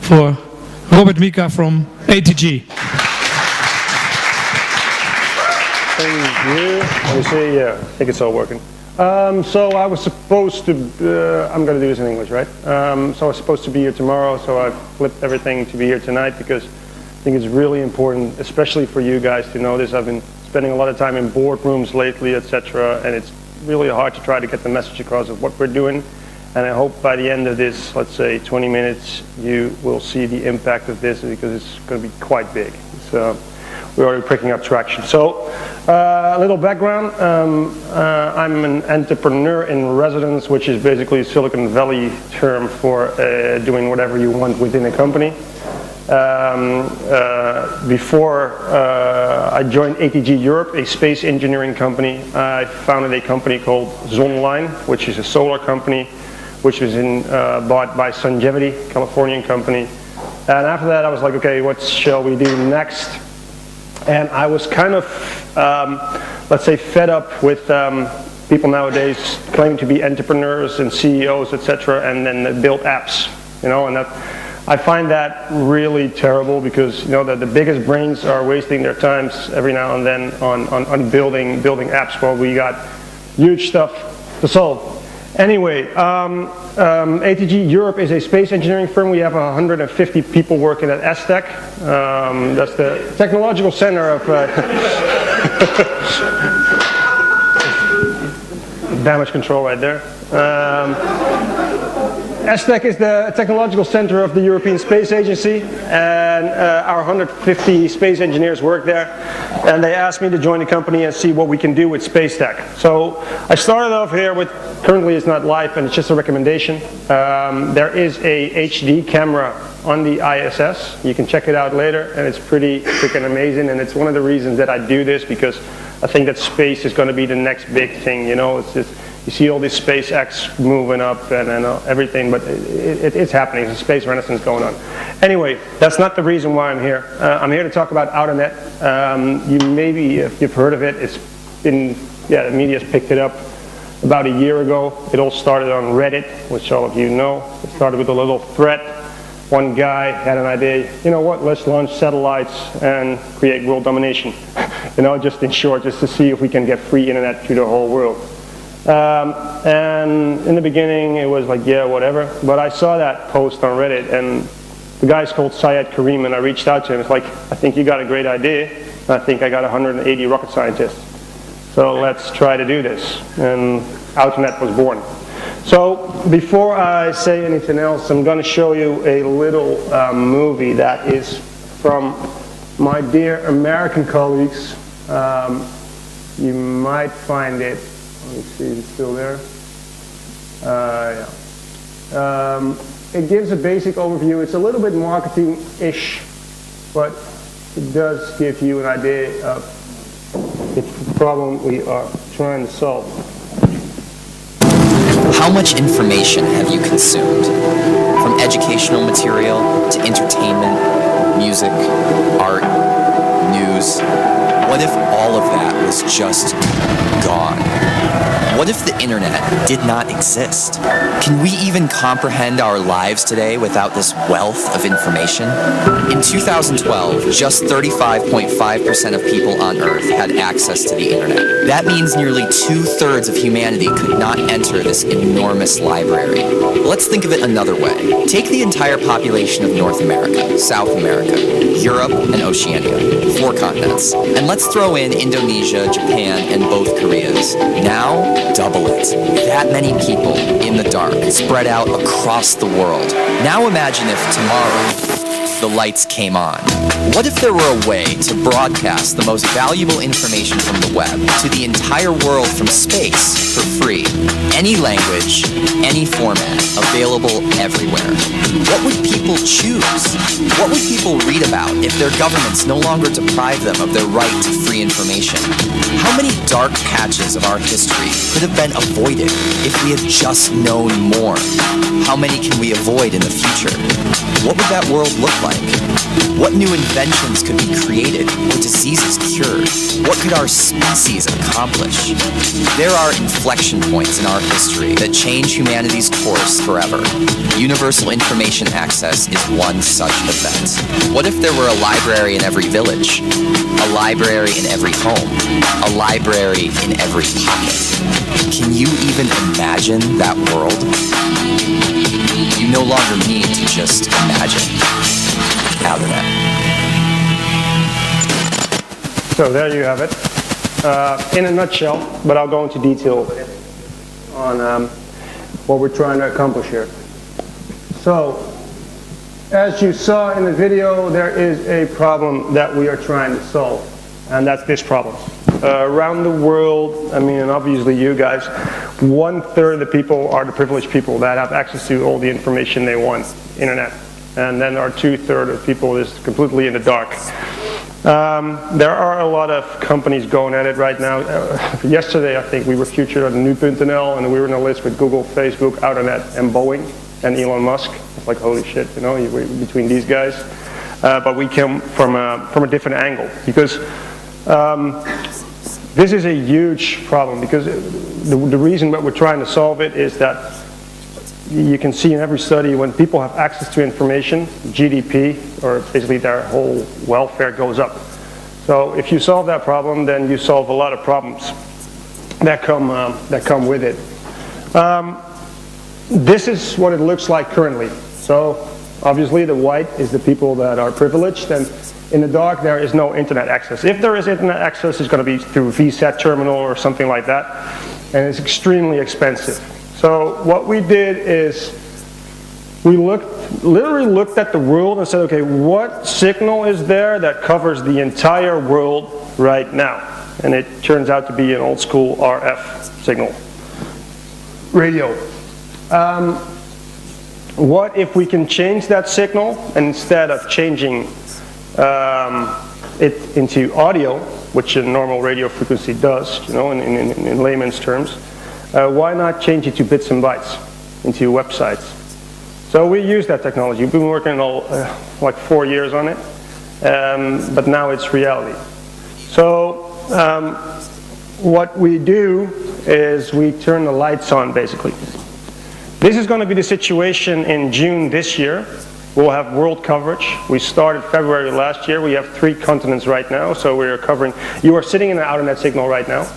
for Robbert Mica from ATG. Thank you. Let me see. Yeah, I think it's all working. So I was supposed to, I'm going to do this in English, right? So I was supposed to be here tomorrow, so I flipped everything to be here tonight because I think it's really important, especially for you guys to know this. I've been spending a lot of time in boardrooms lately, etc., and it's really hard to try to get the message across of what we're doing. And I hope by the end of this, let's say 20 minutes, you will see the impact of this because it's going to be quite big. So we're already picking up traction. So a little background. I'm an entrepreneur in residence, which is basically a Silicon Valley term for doing whatever you want within a company. Before I joined ATG Europe, a space engineering company, I founded a company called Zonline, which is a solar company, which was bought by Sungevity, Californian company. And after that, I was like, okay, what shall we do next? And I was kind of, let's say, fed up with people nowadays claiming to be entrepreneurs and CEOs, etc., and then they build apps, you know, and that. I find that really terrible because, you know, the biggest brains are wasting their times every now and then on building apps while we got huge stuff to solve. Anyway, ATG Europe is a space engineering firm. We have 150 people working at ESTEC. That's the technological center of damage control right there. ESTEC is the technological center of the European Space Agency, and our 150 space engineers work there, and they asked me to join the company and see what we can do with space tech. So I started off here with, currently it's not live and it's just a recommendation. There is a HD camera on the ISS. You can check it out later, and it's pretty freaking amazing, and it's one of the reasons that I do this, because I think that space is going to be the next big thing, you know. It's just, you see all this SpaceX moving up and everything, but it's happening. There's a space renaissance going on. Anyway, that's not the reason why I'm here. I'm here to talk about Outernet. You maybe, if you've heard of it, it's been, the media's picked it up about a year ago. It all started on Reddit, which all of you know. It started with a little thread. One guy had an idea, you know what, let's launch satellites and create world domination. You know, just in short, just to see if we can get free internet to the whole world. And in the beginning it was like, yeah, whatever, but I saw that post on Reddit, and the guy's called Syed Kareem, and I reached out to him. It's like, I think you got a great idea. I think I got 180 rocket scientists, so let's try to do this, and Outernet was born. So before I say anything else, I'm going to show you a little movie that is from my dear American colleagues. You might find it. Let me see, is it still there? Yeah. It gives a basic overview. It's a little bit marketing-ish, but it does give you an idea of the problem we are trying to solve. How much information have you consumed? From educational material to entertainment, music, art, news. What if all of that was just gone? What if the internet did not exist? Can we even comprehend our lives today without this wealth of information? In 2012, just 35.5% of people on Earth had access to the internet. That means nearly 2/3 of humanity could not enter this enormous library. Let's think of it another way. Take the entire population of North America, South America, Europe, and Oceania, 4 continents, and let's throw in Indonesia, Japan, and both Koreas. Now, double it. That many people in the dark, spread out across the world. Now imagine if tomorrow the lights came on. What if there were a way to broadcast the most valuable information from the web to the entire world from space for free? Any language, any format, available everywhere. What would people choose? What would people read about if their governments no longer deprive them of their right to free information? How many dark patches of our history could have been avoided if we had just known more? How many can we avoid in the future? What would that world look like? What new inventions could be created or diseases cured? What could our species accomplish? There are inflection points in our history that change humanity's course forever. Universal information access is one such event. What if there were a library in every village? A library in every home? A library in every pocket? Can you even imagine that world? You no longer need to just imagine. Outernet. So there you have it, in a nutshell, but I'll go into detail on what we're trying to accomplish here. So, as you saw in the video, there is a problem that we are trying to solve, and that's this problem. Around the world, I mean, and obviously you guys, 1/3 of the people are the privileged people that have access to all the information they want, internet. And then our 2/3 of people is completely in the dark. There are a lot of companies going at it right now. Yesterday, I think, we were featured on Nu.nl, and we were on a list with Google, Facebook, Outernet, and Boeing, and Elon Musk. It's like, holy shit, you know, between these guys. But we came from a different angle, because this is a huge problem, because the reason that we're trying to solve it is that you can see in every study, when people have access to information, GDP, or basically their whole welfare, goes up. So if you solve that problem, then you solve a lot of problems that come with it. This is what it looks like currently. So obviously the white is the people that are privileged, and in the dark there is no internet access. If there is internet access, it's going to be through VSAT terminal or something like that, and it's extremely expensive. So what we did is we literally looked at the world and said, okay, what signal is there that covers the entire world right now? And it turns out to be an old school RF signal. Radio. What if we can change that signal, and instead of changing it into audio, which a normal radio frequency does, you know, in layman's terms, why not change it to bits and bytes, into websites? So we use that technology. We've been working like 4 years on it, but now it's reality. So what we do is we turn the lights on, basically. This is going to be the situation in June this year. We'll have world coverage. We started February last year. We have 3 continents right now, so we are covering. You are sitting in an Outernet signal right now.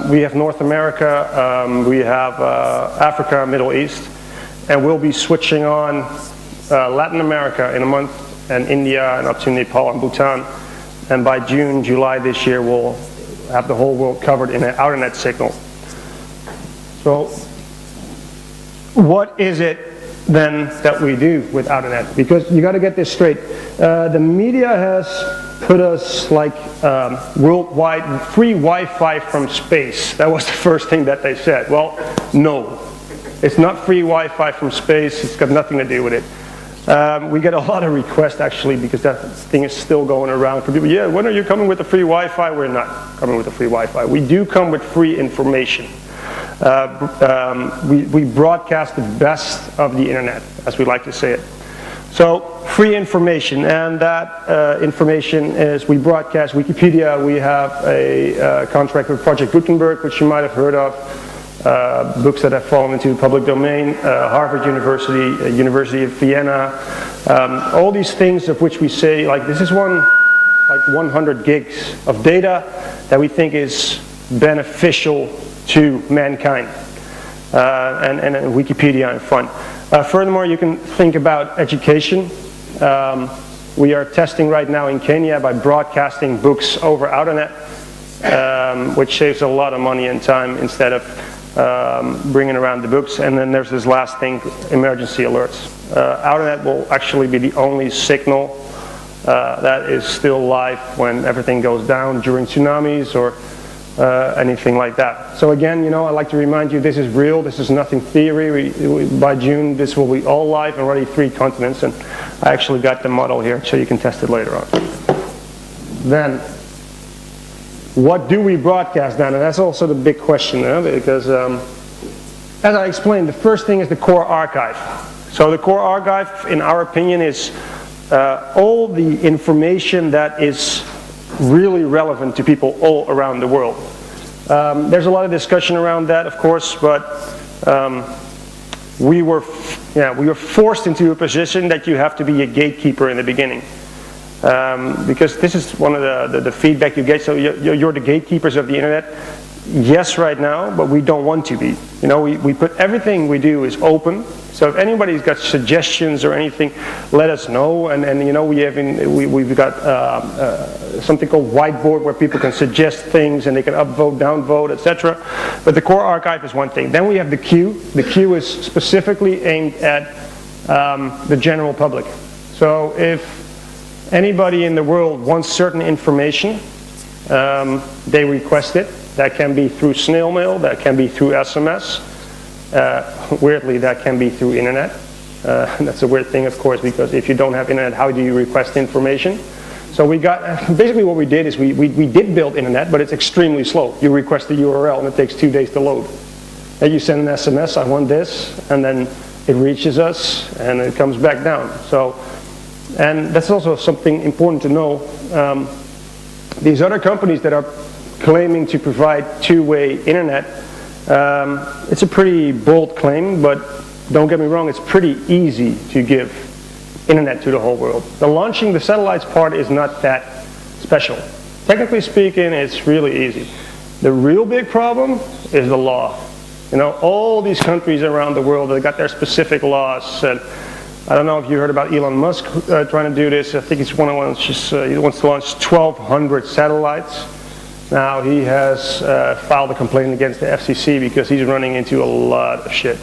We have North America, we have Africa, Middle East, and we'll be switching on Latin America in a month, and India, and up to Nepal and Bhutan. And by June, July this year, we'll have the whole world covered in an Outernet signal. So what is it then that we do with Outernet? Because you got to get this straight. The media has put us like worldwide free Wi-Fi from space. That was the first thing that they said. Well, no, it's not free Wi-Fi from space. It's got nothing to do with it. We get a lot of requests actually, because that thing is still going around for people. Yeah, when are you coming with the free Wi-Fi? We're not coming with the free Wi-Fi. We do come with free information. We broadcast the best of the internet, as we like to say it. So free information, and that information is, we broadcast Wikipedia. We have a contract with Project Gutenberg, which you might have heard of, books that have fallen into the public domain, Harvard University, University of Vienna, all these things of which we say, like, this is like 100 gigs of data that we think is beneficial to mankind, and Wikipedia in front. Furthermore, you can think about education. We are testing right now in Kenya by broadcasting books over Outernet, which saves a lot of money and time instead of bringing around the books. And then there's this last thing, emergency alerts. Outernet will actually be the only signal that is still live when everything goes down during tsunamis or anything like that. So again, you know, I'd like to remind you, this is real, this is nothing theory. By June, this will be all live, already 3 continents, and I actually got the model here so you can test it later on. Then, what do we broadcast then? And that's also the big question, because as I explained, the first thing is the core archive. So the core archive, in our opinion, is all the information that is really relevant to people all around the world. There's a lot of discussion around that, of course, but we were forced into a position that you have to be a gatekeeper in the beginning. Because this is one of the feedback you get. So you're the gatekeepers of the internet. Yes, right now, but we don't want to be. You know, we put everything we do is open. So if anybody's got suggestions or anything, let us know. And you know, we've got something called whiteboard where people can suggest things and they can upvote, downvote, etc. But the core archive is one thing. Then we have the queue. The queue is specifically aimed at the general public. So if anybody in the world wants certain information, they request it. That can be through snail mail, that can be through SMS. Weirdly, that can be through internet. That's a weird thing, of course, because if you don't have internet, how do you request information? So we got, basically what we did is we did build internet, but it's extremely slow. You request the URL and it takes 2 days to load. And you send an SMS, I want this, and then it reaches us and it comes back down. So, and that's also something important to know. These other companies that are claiming to provide two-way internet, it's a pretty bold claim, but don't get me wrong, it's pretty easy to give internet to the whole world. The launching the satellites part is not that special. Technically speaking, it's really easy. The real big problem is the law. You know, all these countries around the world, they got their specific laws. And I don't know if you heard about Elon Musk trying to do this. I think he's he wants to launch 1,200 satellites. Now he has filed a complaint against the FCC because he's running into a lot of shit.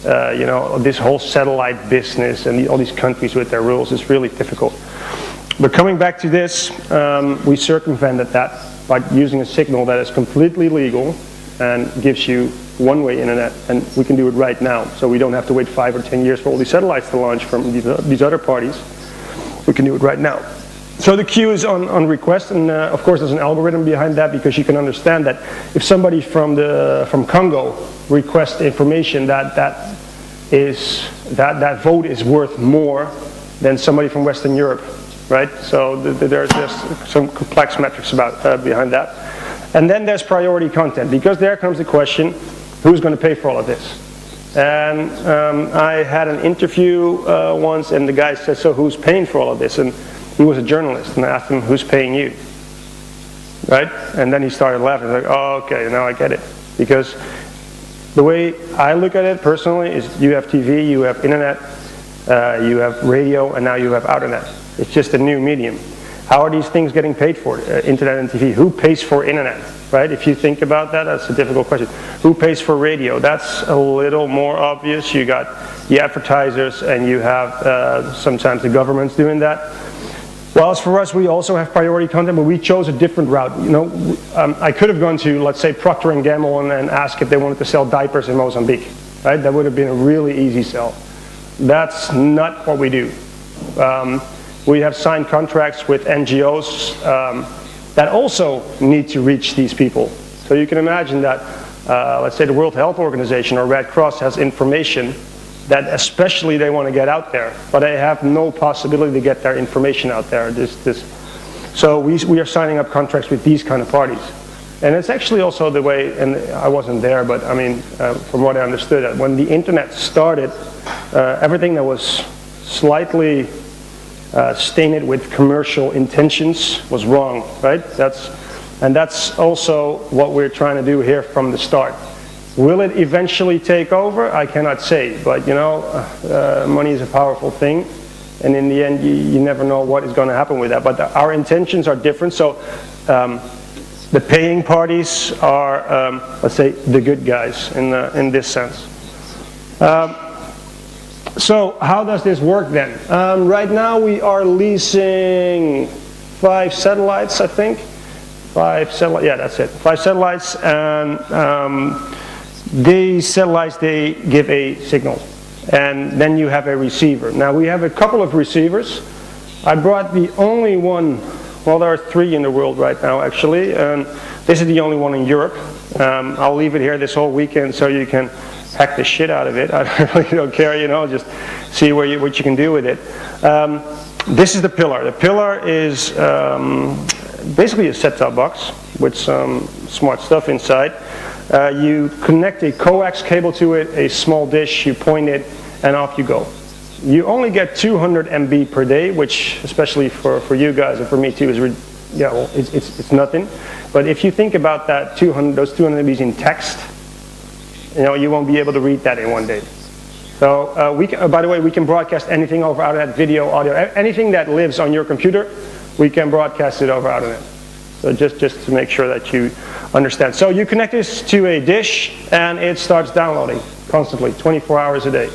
You know, this whole satellite business and all these countries with their rules is really difficult. But coming back to this, we circumvented that by using a signal that is completely legal and gives you one-way internet, and we can do it right now. So we don't have to wait 5 or 10 years for all these satellites to launch from these other parties. We can do it right now. So the queue is on request, and of course there's an algorithm behind that, because you can understand that if somebody from Congo requests information, that vote is worth more than somebody from Western Europe, right? So there's some complex metrics behind that. And then there's priority content, because there comes the question, who's going to pay for all of this? And I had an interview once, and the guy said, so who's paying for all of this? And he was a journalist, and I asked him, who's paying you? Right? And then he started laughing. Like, oh, okay, now I get it. Because the way I look at it personally is you have TV, you have internet, you have radio, and now you have Outernet. It's just a new medium. How are these things getting paid for? Internet and TV. Who pays for internet? Right? If you think about that, that's a difficult question. Who pays for radio? That's a little more obvious. You got the advertisers, and you have sometimes the governments doing that. Well, as for us, we also have priority content, but we chose a different route. You know, I could have gone to, let's say, Procter & Gamble and asked if they wanted to sell diapers in Mozambique. Right? That would have been a really easy sell. That's not what we do. We have signed contracts with NGOs that also need to reach these people. So you can imagine that, let's say the World Health Organization or Red Cross has information that especially they want to get out there, but they have no possibility to get their information out there. So we are signing up contracts with these kind of parties. And it's actually also the way, and I wasn't there, but I mean, from what I understood, when the internet started, everything that was slightly stained with commercial intentions was wrong, right? And that's also what we're trying to do here from the start. Will it eventually take over? I cannot say, but you know, money is a powerful thing, and in the end, you never know what is going to happen with that. But our intentions are different. So the paying parties are, let's say, the good guys in this sense. So how does this work then? Right now we are leasing 5 satellites, I think. 5 satellites, yeah, that's it. 5 satellites, and these satellites, they give a signal. And then you have a receiver. Now we have a couple of receivers. I brought the only one, well, there are 3 in the world right now actually, and this is the only one in Europe. I'll leave it here this whole weekend so you can hack the shit out of it. I really don't care, you know, just see what you can do with it. This is the pillar. The pillar is basically a set-top box with some smart stuff inside. You connect a coax cable to it, a small dish, you point it, and off you go. You only get 200 MB per day, which, especially for you guys and for me too, is it's nothing. But if you think about that those 200 MBs in text, you know, you won't be able to read that in one day. So by the way, we can broadcast anything over Outernet, video, audio, anything that lives on your computer, we can broadcast it over Outernet. So just to make sure that you understand. So you connect this to a dish, and it starts downloading constantly, 24 hours a day,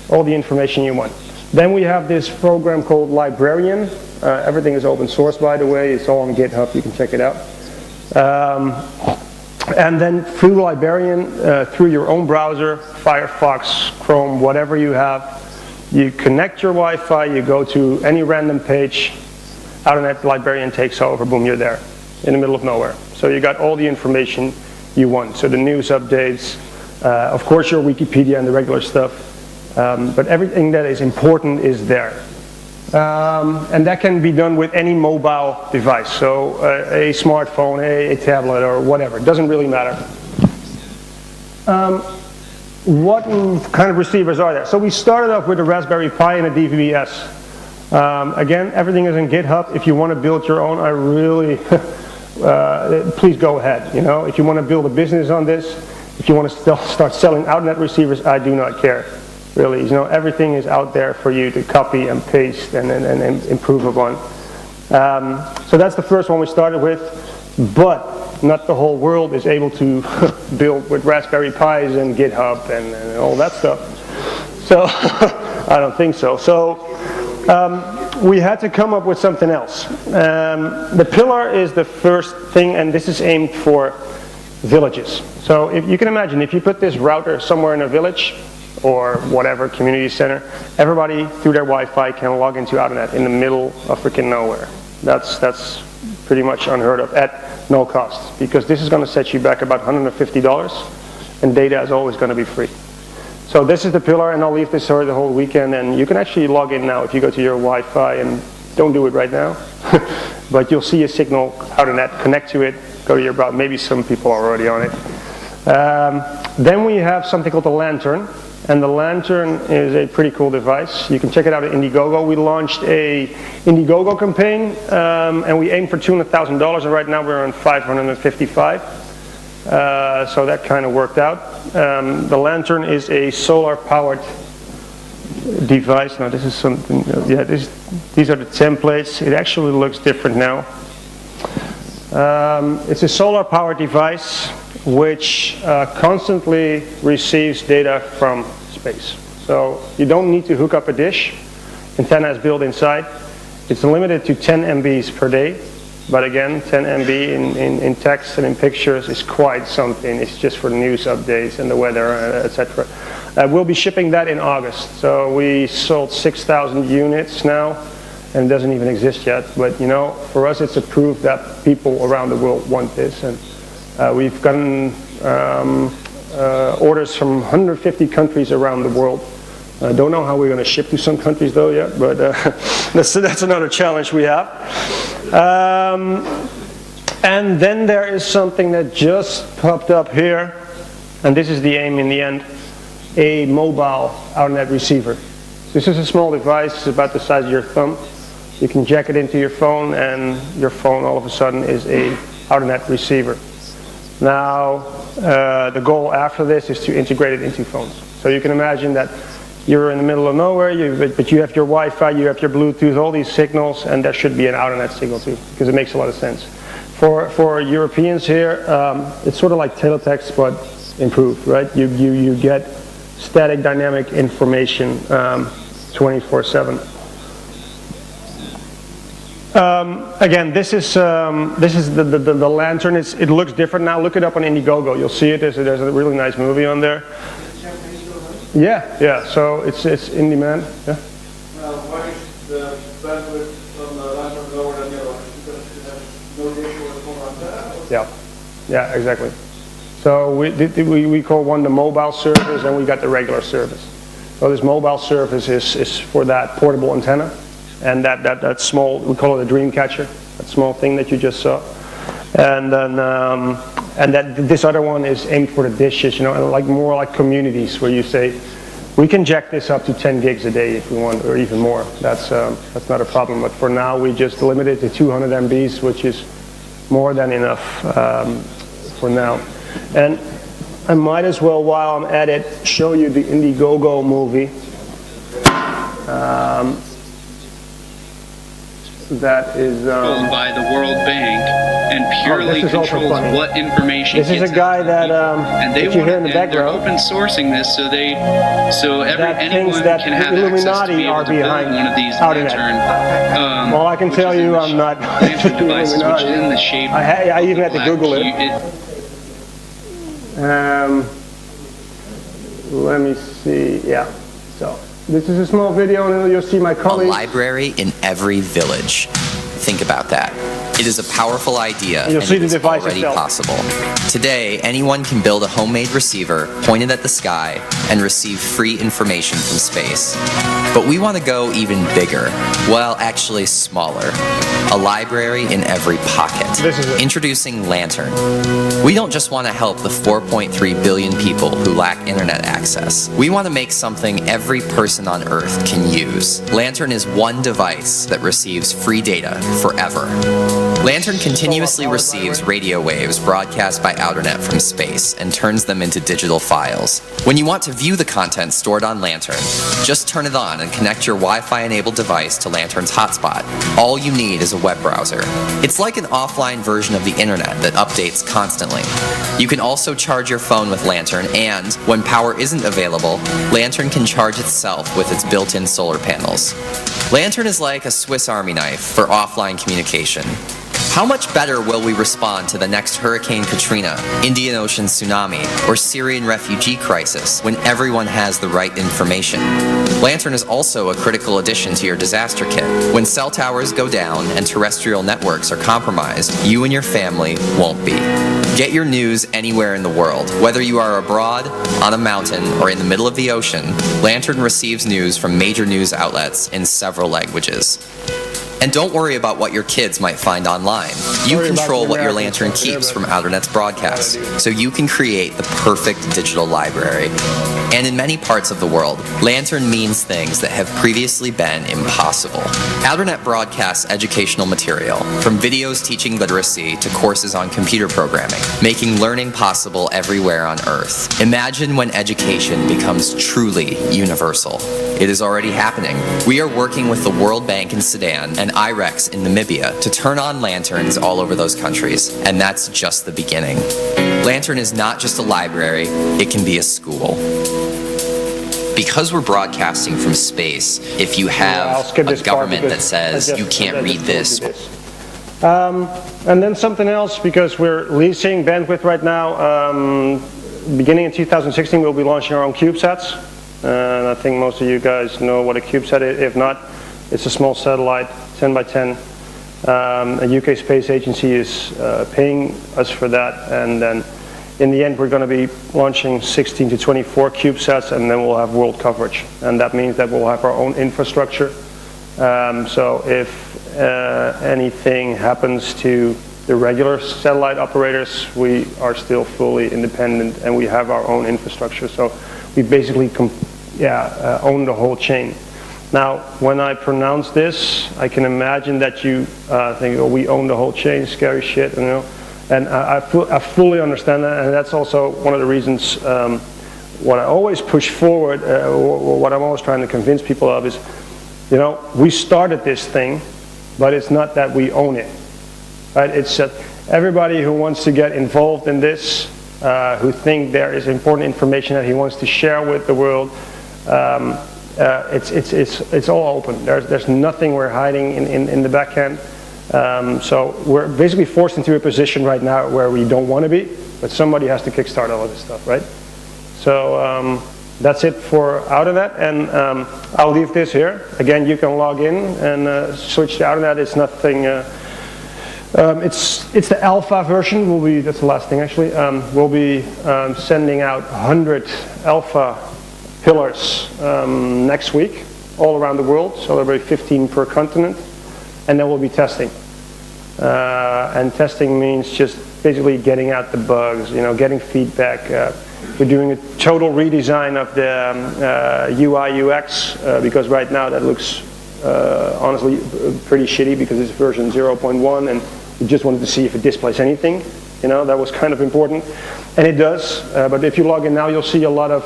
all the information you want. Then we have this program called Librarian. Everything is open source, by the way. It's all on GitHub. You can check it out. And then through Librarian, through your own browser, Firefox, Chrome, whatever you have, you connect your Wi-Fi, you go to any random page, Outernet Librarian takes over, boom, you're there, in the middle of nowhere. So you got all the information you want. So the news updates, of course your Wikipedia and the regular stuff, but everything that is important is there. And that can be done with any mobile device, so a smartphone, a tablet, or whatever. It doesn't really matter. What kind of receivers are there? So we started off with a Raspberry Pi and a DVB-S. Again, everything is in GitHub. If you want to build your own, I really, please go ahead. You know, if you want to build a business on this, if you want to start selling Outernet receivers, I do not care. Really, you know, everything is out there for you to copy and paste and improve upon. So that's the first one we started with, but not the whole world is able to build with Raspberry Pis and GitHub and all that stuff. So I don't think so. So we had to come up with something else. The pillar is the first thing, and this is aimed for villages. So if you can imagine, if you put this router somewhere in a village, or whatever, community center, everybody through their Wi-Fi can log into Outernet in the middle of freaking nowhere. That's pretty much unheard of at no cost, because this is going to set you back about $150, and data is always going to be free. So this is the pillar, and I'll leave this for the whole weekend, and you can actually log in now if you go to your Wi-Fi, and don't do it right now, but you'll see a signal Outernet, connect to it, go to your browser. Maybe some people are already on it. Then we have something called the Lantern. And the Lantern is a pretty cool device. You can check it out at Indiegogo. We launched a Indiegogo campaign, and we aimed for $200,000, and right now we're on $555. So that kind of worked out. The Lantern is a solar-powered device. Now this is something, yeah, these are the templates. It actually looks different now. It's a solar-powered device which constantly receives data from space. So you don't need to hook up a dish. Antenna is built inside. It's limited to 10 MBs per day. But again, 10 MB in text and in pictures is quite something. It's just for news updates and the weather, etc. We'll be shipping that in August. So we sold 6,000 units now, and it doesn't even exist yet. But you know, for us, it's a proof that people around the world want this. And we've gotten orders from 150 countries around the world. I don't know how we're going to ship to some countries though yet, but that's another challenge we have. And then there is something that just popped up here, and this is the aim in the end, a mobile Outernet receiver. This is a small device, it's about the size of your thumb. You can jack it into your phone, and your phone all of a sudden is a Outernet receiver. Now, the goal after this is to integrate it into phones. So you can imagine that you're in the middle of nowhere, but you have your Wi-Fi, you have your Bluetooth, all these signals, and there should be an Outernet signal too, because it makes a lot of sense. For Europeans here, it's sort of like teletext, but improved, right? You get static dynamic information 24/7. Again, this is the Lantern. It looks different now. Look it up on Indiegogo. You'll see it. There's a really nice movie on there. Yeah. So it's in demand. Yeah. Why is the bandwidth on the Lantern lower than the other one? Because it has no dish or a phone antenna? Yeah, exactly. So we call one the mobile service, and we got the regular service. So this mobile service is for that portable antenna, and that small, we call it a dream catcher, that small thing that you just saw. And then this other one is aimed for the dishes, and like more like communities where you say, we can jack this up to 10 gigs a day if we want, or even more. That's not a problem. But for now, we just limit it to 200 MBs, which is more than enough for now. And I might as well, while I'm at it, show you the Indiegogo movie. That is controlled by the World Bank and purely controls what information this gets is a guy that and they you hear in the they're background. open sourcing this so anyone that can have Illuminati access to be able are to build behind one of these Outernet. lantern. Well, I can tell you I'm not lantern devices, which is in the shape. I even had to Google it. Let me see. Yeah. So this is a small video, and then you'll see my colleagues. A library in every village. Think about that. It is a powerful idea, and it is already possible. Today, anyone can build a homemade receiver pointed at the sky and receive free information from space. But we want to go even bigger. Well, actually smaller. A library in every pocket. Introducing Lantern. We don't just want to help the 4.3 billion people who lack internet access. We want to make something every person on Earth can use. Lantern is one device that receives free data forever. Lantern continuously receives radio waves broadcast by Outernet from space and turns them into digital files. When you want to view the content stored on Lantern, just turn it on and connect your Wi-Fi enabled device to Lantern's hotspot. All you need is a web browser. It's like an offline version of the internet that updates constantly. You can also charge your phone with Lantern, and when power isn't available, Lantern can charge itself with its built-in solar panels. Lantern is like a Swiss Army knife for offline communication. How much better will we respond to the next Hurricane Katrina, Indian Ocean tsunami, or Syrian refugee crisis when everyone has the right information? Lantern is also a critical addition to your disaster kit. When cell towers go down and terrestrial networks are compromised, you and your family won't be. Get your news anywhere in the world. Whether you are abroad, on a mountain, or in the middle of the ocean, Lantern receives news from major news outlets in several languages. And don't worry about what your kids might find online. You control what your Lantern keeps from Outernet's broadcast, so you can create the perfect digital library. And in many parts of the world, Lantern means things that have previously been impossible. Outernet broadcasts educational material, from videos teaching literacy to courses on computer programming, making learning possible everywhere on Earth. Imagine when education becomes truly universal. It is already happening. We are working with the World Bank in Sudan and IREX in Namibia to turn on lanterns all over those countries, and that's just the beginning. Lantern is not just a library, it can be a school. Because we're broadcasting from space, if you have a government that says you can't read this. And then something else, because we're leasing bandwidth right now, beginning in 2016 we'll be launching our own CubeSats. And I think most of you guys know what a CubeSat is. If not, it's a small satellite, 10 by 10. A UK space agency is paying us for that, and then in the end we're going to be launching 16 to 24 CubeSats, and then we'll have world coverage. And that means that we'll have our own infrastructure. So if anything happens to the regular satellite operators, we are still fully independent and we have our own infrastructure. So we basically own the whole chain. Now, when I pronounce this, I can imagine that you think, oh, we own the whole chain, scary shit, you know. And I fully understand that, and that's also one of the reasons what I always push forward, what I'm always trying to convince people of is, you know, we started this thing, but it's not that we own it, right? It's that everybody who wants to get involved in this, who think there is important information that he wants to share with the world, it's all open. There's nothing we're hiding in the backhand. So we're basically forced into a position right now where we don't want to be, but somebody has to kickstart all of this stuff, right? So that's it for Outernet, and I'll leave this here. Again, you can log in and switch to Outernet. It's nothing It's the alpha version. That's the last thing actually. We'll be sending out 100 alpha pillars next week, all around the world. So there'll be 15 per continent, and then we'll be testing. And testing means just basically getting out the bugs, getting feedback. We're doing a total redesign of the UI UX because right now that looks honestly pretty shitty because it's version 0.1 and we just wanted to see if it displays anything. That was kind of important, and it does. But if you log in now, you'll see a lot of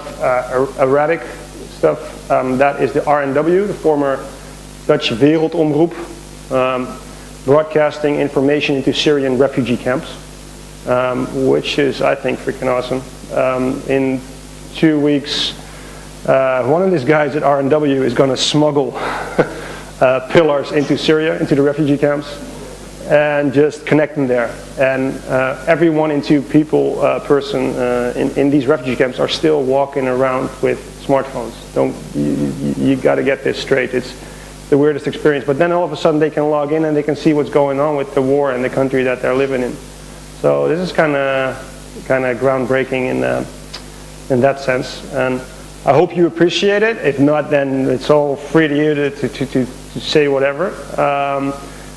erratic stuff. That is the RNW, the former Dutch Wereldomroep, broadcasting information into Syrian refugee camps, which is, I think, freaking awesome. In 2 weeks, one of these guys at RNW is going to smuggle pillars into Syria, into the refugee camps, and just connect them there. And every 1 in 2 person in these refugee camps are still walking around with smartphones. You got to get this straight. It's the weirdest experience. But then all of a sudden they can log in and they can see what's going on with the war in the country that they're living in. So this is kind of groundbreaking in that sense. And I hope you appreciate it. If not, then it's all free to you to say whatever.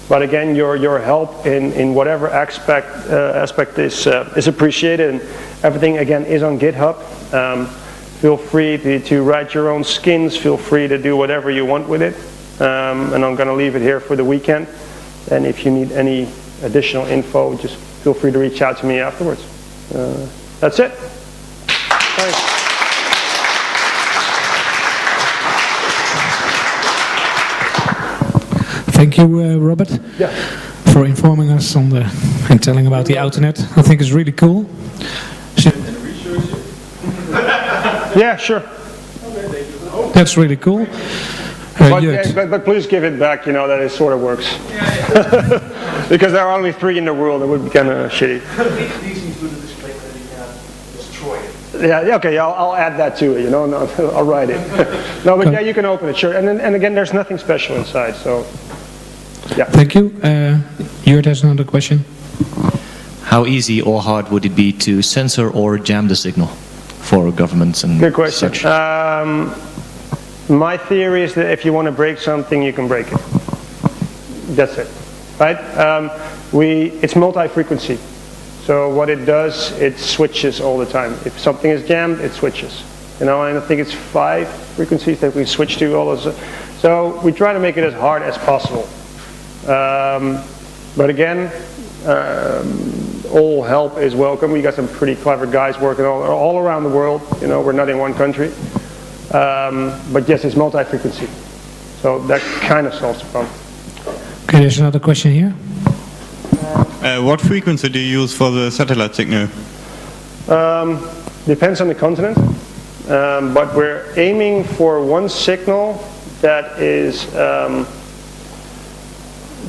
But again, your help in whatever aspect is appreciated, and everything again is on GitHub. Feel free to write your own skins. Feel free to do whatever you want with it. And I'm going to leave it here for the weekend. And if you need any additional info, just feel free to reach out to me afterwards. That's it. Thanks. Thank you, Robert, for informing us on and telling about the Outernet. I think it's really cool. Yeah, sure. That's really cool. But please give it back, that it sort of works. Because there are only 3 in the world, it would be kind of shitty. These include a disclaimer that you can destroy it. Yeah, okay, I'll add that to it, No, I'll write it. No, but yeah, you can open it, sure. And again, there's nothing special inside, so yeah. Thank you. Jurt has another question. How easy or hard would it be to censor or jam the signal for governments and Good question. such? My theory is that if you want to break something, you can break it. That's it, right? It's multi-frequency. So what it does, it switches all the time. If something is jammed, it switches. And I think it's 5 frequencies that we switch to all those. So we try to make it as hard as possible. But again, all help is welcome. We got some pretty clever guys working all around the world. We're not in one country. But yes, it's multi-frequency. So that kind of solves the problem. Okay, there's another question here. What frequency do you use for the satellite signal? Depends on the continent. But we're aiming for one signal that is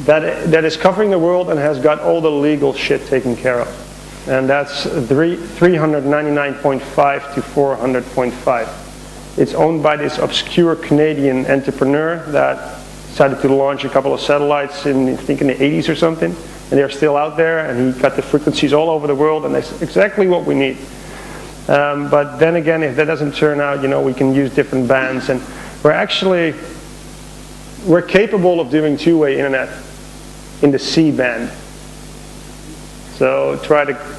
that is covering the world and has got all the legal shit taken care of. And that's 399.5 to 400.5. It's owned by this obscure Canadian entrepreneur that decided to launch a couple of satellites in the 80s or something. And they're still out there, and he got the frequencies all over the world, and that's exactly what we need. But then again, if that doesn't turn out, we can use different bands. And we're capable of doing two-way internet in the C band. So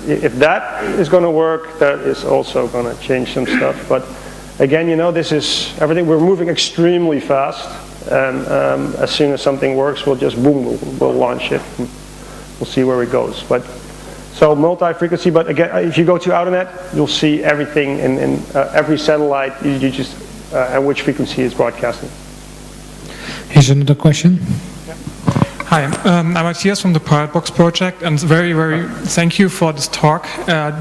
if that is going to work, that is also going to change some stuff. But again, this is everything. We're moving extremely fast, and as soon as something works, we'll just boom, we'll launch it. We'll see where it goes. So multi-frequency. But again, if you go to Outernet, you'll see everything in every satellite. You just at which frequency is broadcasting. Here's another question. Hi, I'm Matthias from the Pirate Box project, and very, very thank you for this talk.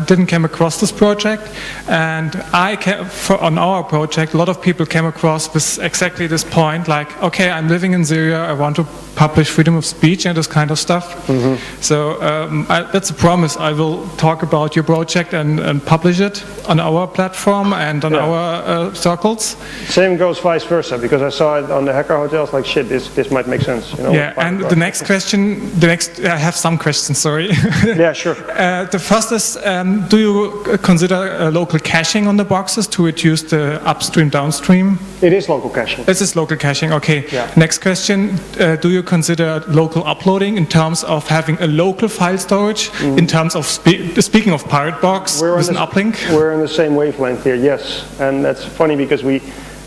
Didn't come across this project, and on our project, a lot of people came across this exactly this point, like, okay, I'm living in Syria, I want to publish freedom of speech and this kind of stuff. Mm-hmm. So that's a promise. I will talk about your project and publish it on our platform and on our circles. Same goes vice versa, because I saw it on the Hacker Hotels, like, shit, this might make sense. Yeah, and the next question, I have some questions, sorry. Yeah, sure. The first is, do you consider local caching on the boxes to reduce the upstream, downstream? It is local caching. This is local caching, okay. Yeah. Next question, do you consider local uploading in terms of having a local file storage, in terms of, speaking of Pirate Box, with an uplink? We're in the same wavelength here, yes. And that's funny because we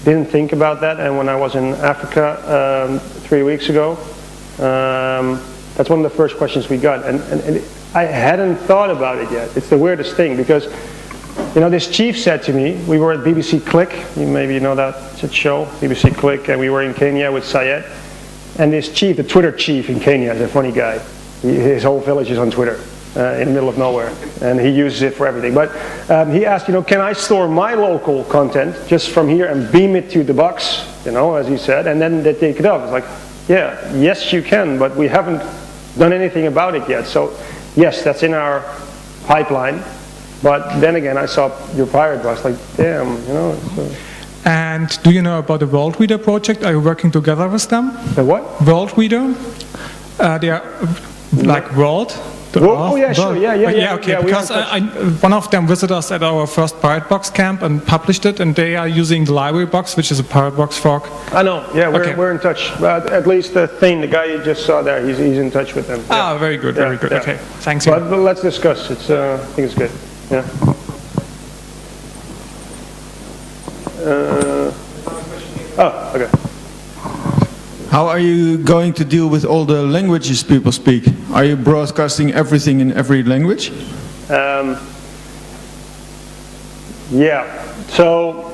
didn't think about that, and when I was in Africa 3 weeks ago, that's one of the first questions we got, and I hadn't thought about it yet. It's the weirdest thing, because this chief said to me, we were at BBC Click, maybe you know that show, BBC Click, and we were in Kenya with Syed, and this chief, the Twitter chief in Kenya, is a funny guy. His whole village is on Twitter. In the middle of nowhere, and he uses it for everything. But he asked, can I store my local content just from here and beam it to the box, as he said, and then they take it off. It's like, yes, you can, but we haven't done anything about it yet. So, yes, that's in our pipeline. But then again, I saw your Pirate Box, like, damn, And do you know about the World Reader project? Are you working together with them? The what? World Reader. They are like World. Oh yeah, sure, yeah. Okay, yeah, because one of them visited us at our first Pirate Box camp and published it, and they are using the library box, which is a Pirate Box fork. I know, yeah, we're in touch. At least the guy you just saw there, he's in touch with them. Ah, very good, very good. Yeah. Okay, thanks. But let's discuss. I think it's good. Yeah. Oh, okay. How are you going to deal with all the languages people speak? Are you broadcasting everything in every language? Yeah. So,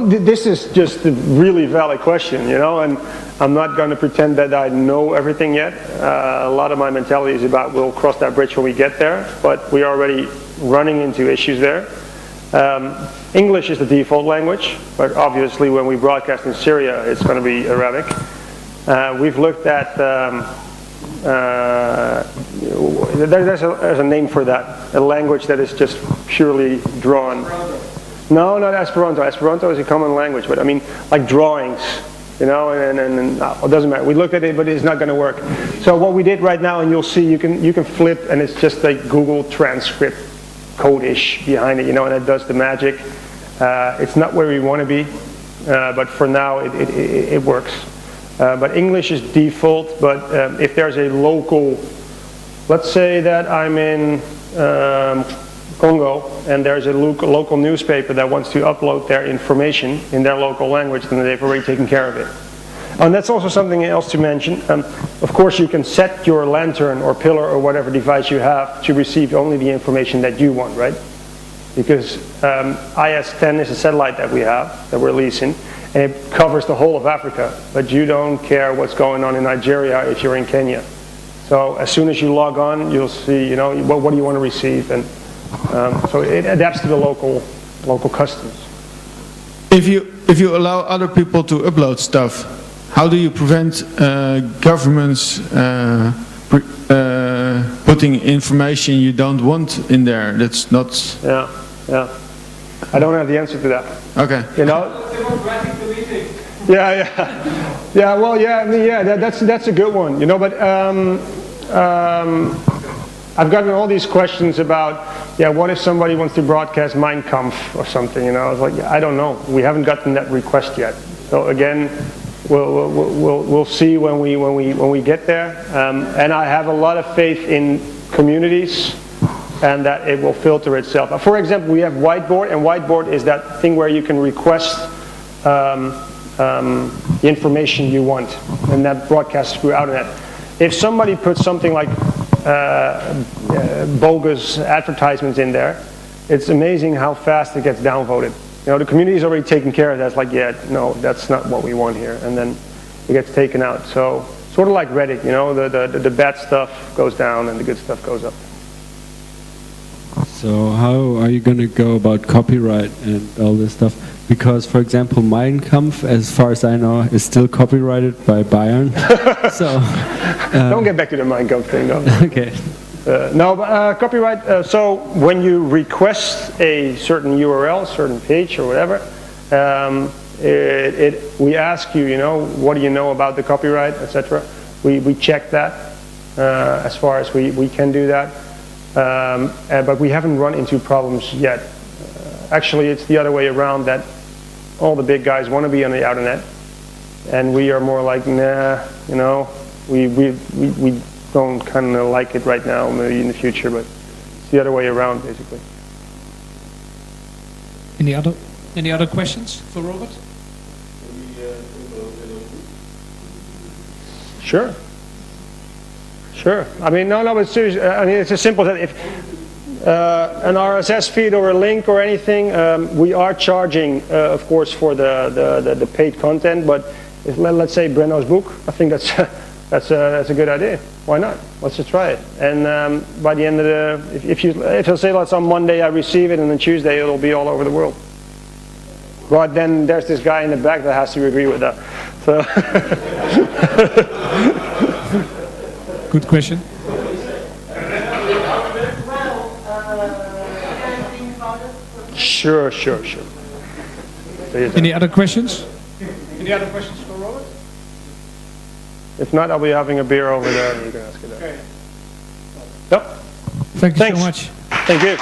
this is just a really valid question, and I'm not going to pretend that I know everything yet. A lot of my mentality is about we'll cross that bridge when we get there, but we are already running into issues there. English is the default language, but obviously when we broadcast in Syria, it's going to be Arabic. We've looked at, there's a name for that, a language that is just purely drawn. No, not Esperanto. Esperanto is a common language, but I mean like drawings, and it doesn't matter. We looked at it, but it's not going to work. So what we did right now, and you'll see, you can flip, and it's just like Google transcript code-ish behind it, and it does the magic. It's not where we want to be, but for now it works. But English is default, but if there's a local, let's say that I'm in Congo and there's a local newspaper that wants to upload their information in their local language, then they've already taken care of it. And that's also something else to mention. Of course, you can set your lantern or pillar or whatever device you have to receive only the information that you want, right? Because IS-10 is a satellite that we have, that we're leasing, and it covers the whole of Africa. But you don't care what's going on in Nigeria if you're in Kenya. So as soon as you log on, you'll see, what do you want to receive, and so it adapts to the local customs. If you allow other people to upload stuff, how do you prevent governments putting information you don't want in there? That's not. Yeah. I don't have the answer to that. Okay. Democratic deleting. Yeah. Well, that's a good one. But I've gotten all these questions about, what if somebody wants to broadcast Mein Kampf or something? I was like, I don't know. We haven't gotten that request yet. So again, we'll see when we get there. And I have a lot of faith in communities, and that it will filter itself. For example, we have Whiteboard, and Whiteboard is that thing where you can request the information you want, and that broadcasts through Outernet. If somebody puts something like bogus advertisements in there, it's amazing how fast it gets downvoted. The community's already taken care of that. It's like, no, that's not what we want here, and then it gets taken out. So sort of like Reddit, the bad stuff goes down and the good stuff goes up. So how are you going to go about copyright and all this stuff? Because, for example, Mein Kampf, as far as I know, is still copyrighted by Bayern. So don't get back to the Mein Kampf thing, though. Okay. Copyright. So when you request a certain URL, certain page, or whatever, we ask you, what do you know about the copyright, etc. We check that as far as we can do that. But we haven't run into problems yet. Actually, it's the other way around, that all the big guys want to be on the Outernet, and we are more like, nah, you know, we don't kind of like it right now, maybe in the future, but it's the other way around, basically. Any other questions for Robert? Sure. Sure. I mean, no, but seriously, I mean, it's as simple as that. If an RSS feed or a link or anything, we are charging, of course, for the paid content. But if, let's say Brenno's book, I think that's a good idea. Why not? Let's just try it. And by the end of the, if you'll say, let's on Monday I receive it, and then Tuesday it'll be all over the world. But then there's this guy in the back that has to agree with that. So. Good question. Sure. Any other questions? Any other questions for Robert? If not, I'll be having a beer over there and you can ask it there. Okay. Yep. Thank you Thanks so much. Thank you.